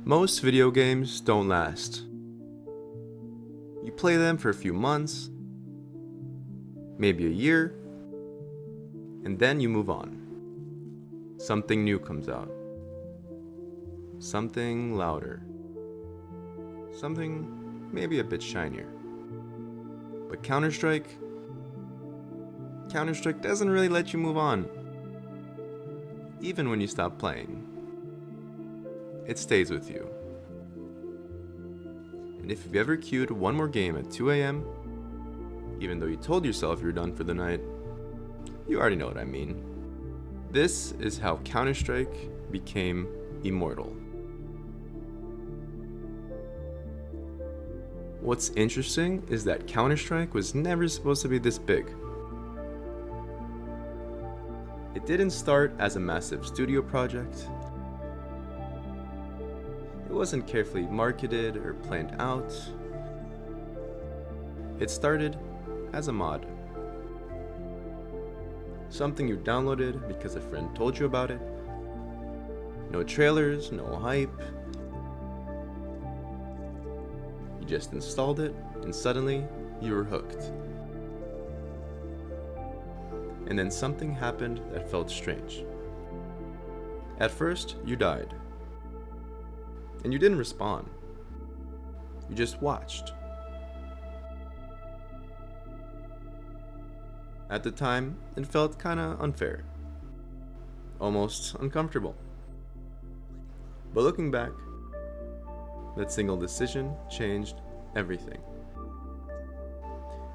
Most video games don't last. You play them for a few months, maybe a year, and then you move on. Something new comes out. Something louder. Something maybe a bit shinier. But Counter-Strike doesn't really let you move on. Even when you stop playing, it stays with you. And if you've ever queued one more game at 2 a.m., even though you told yourself you're done for the night, you already know what I mean. This is how Counter-Strike became Immortal. What's interesting is that Counter-Strike was never supposed to be this big. It didn't start as a massive studio project. It wasn't carefully marketed or planned out. It started as a mod. Something you downloaded because a friend told you about it. No trailers, no hype. You just installed it, and suddenly you were hooked. And then something happened that felt strange. At first, you died. And you didn't respond. You just watched. At the time, it felt kinda unfair. Almost uncomfortable. But looking back, that single decision changed everything.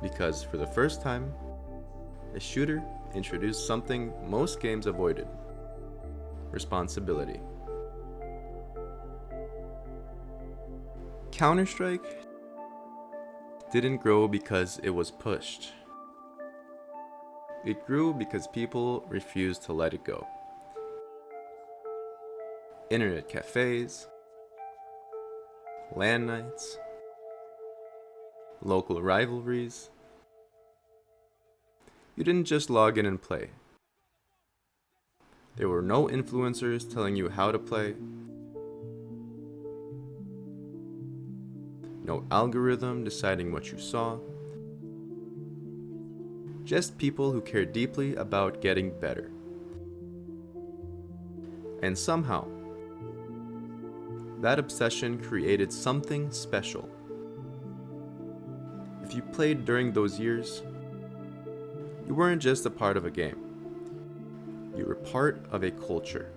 Because for the first time, a shooter introduced something most games avoided: responsibility. Counter-Strike didn't grow because it was pushed. It grew because people refused to let it go. Internet cafes, LAN nights, local rivalries. You didn't just log in and play. There were no influencers telling you how to play. No algorithm deciding what you saw. Just people who care deeply about getting better. And somehow, that obsession created something special. If you played during those years, you weren't just a part of a game. You were part of a culture.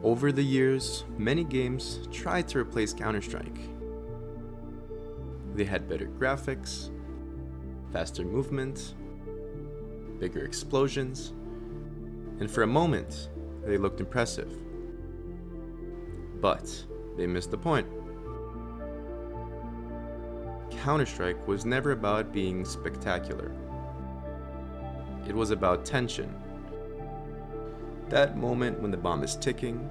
Over the years, many games tried to replace Counter-Strike. They had better graphics, faster movement, bigger explosions, and for a moment, they looked impressive. But they missed the point. Counter-Strike was never about being spectacular. It was about tension. That moment when the bomb is ticking,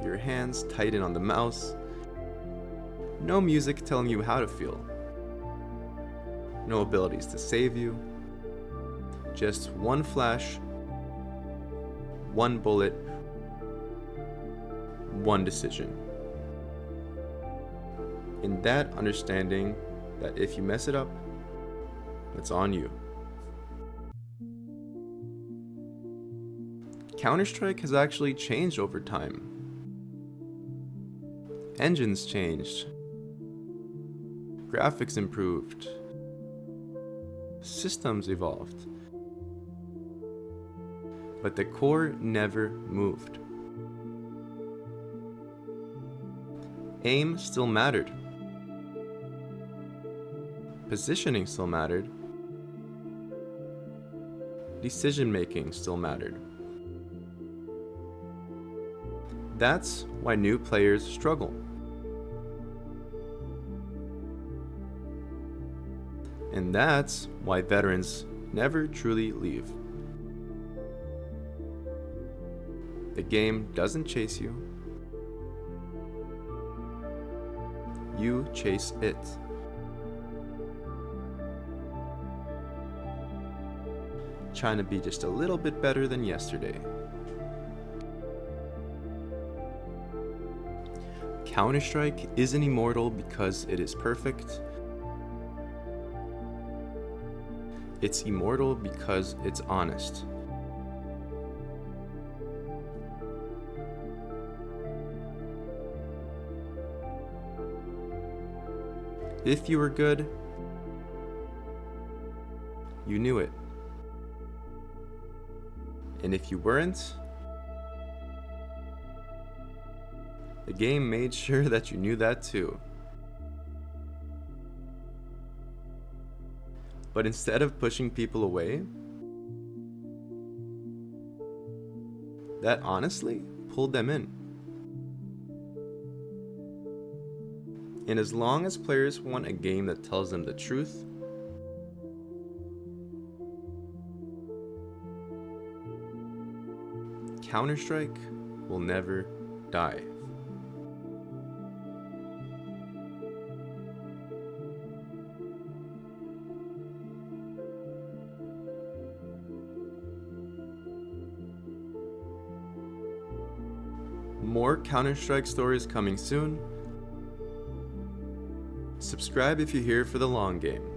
your hands tighten on the mouse, no music telling you how to feel, no abilities to save you, just one flash, one bullet, one decision. In that understanding that if you mess it up, it's on you. Counter-Strike has actually changed over time. Engines changed. Graphics improved. Systems evolved. But the core never moved. Aim still mattered. Positioning still mattered. Decision-making still mattered. That's why new players struggle. And that's why veterans never truly leave. The game doesn't chase you. You chase it. Trying to be just a little bit better than yesterday. Counter-Strike isn't immortal because it is perfect. It's immortal because it's honest. If you were good, you knew it. And if you weren't, the game made sure that you knew that too. But instead of pushing people away, that honestly pulled them in. And as long as players want a game that tells them the truth, Counter-Strike will never die. More Counter-Strike stories coming soon. Subscribe if you're here for the long game.